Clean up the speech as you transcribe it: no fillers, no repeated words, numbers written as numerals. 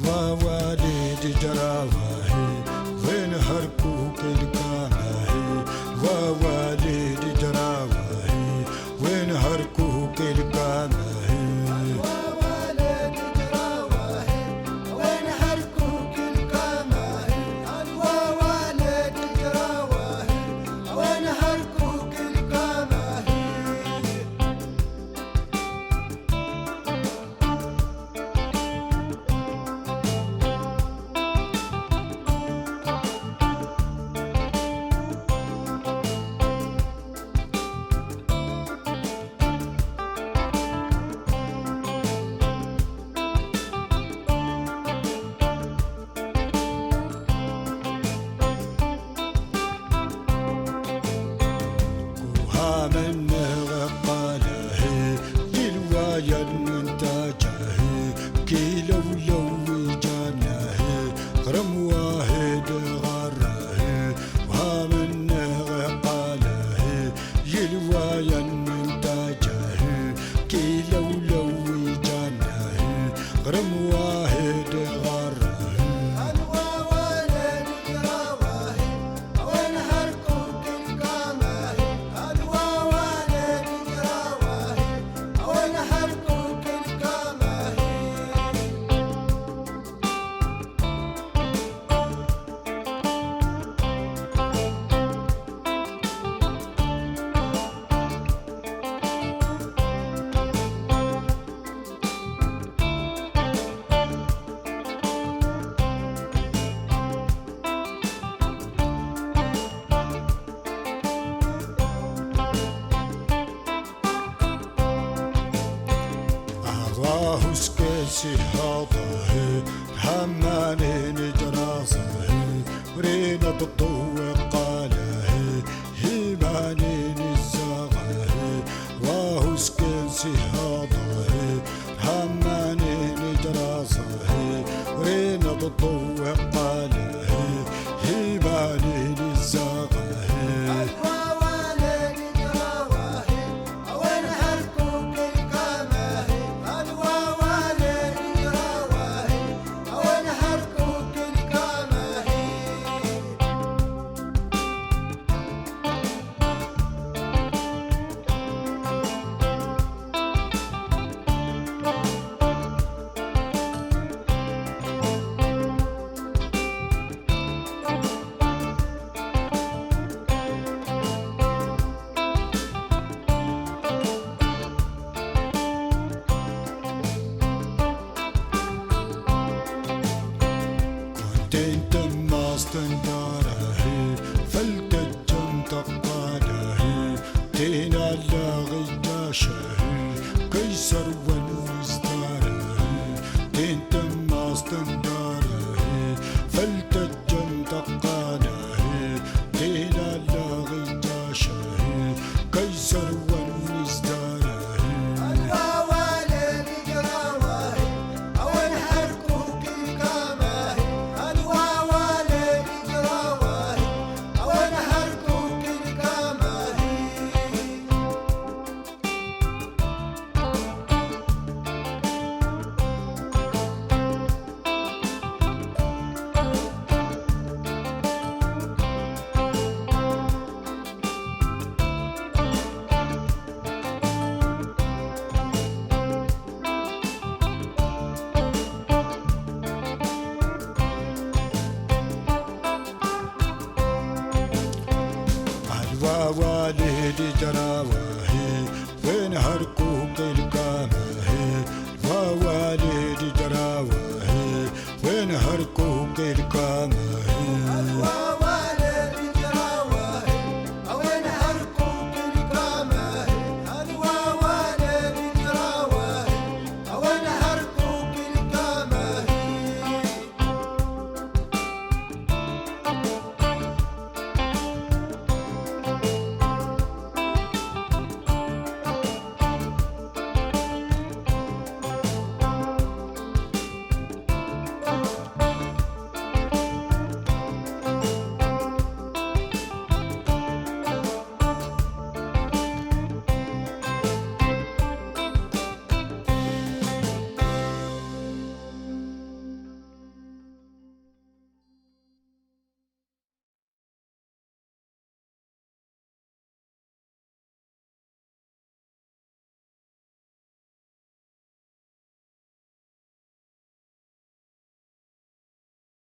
والوالد جراواه وين هركوك الكاماه ووالد جراواه وين هركوك الكاماه من غقاله للوايا المنتاجه كيلو لو جانه غرم واحد غره ومن غقاله للوايا المنتاجه كيلو لو جانه غرم واحد غره واهوس كيسي هاضه همانين جراسه ورينا تطوق قاله هيمانين الزاغه واهوس كيسي هاضه همانين جراسه ورينا تطوق قاله هيمانين الزاغه تنداره فلتجم تقاله تينا لاغياشه كيسر والمزداره تين تماس تنداره فلتجم تقاله تينا لاغياشه كيسر والمزداره والد جرى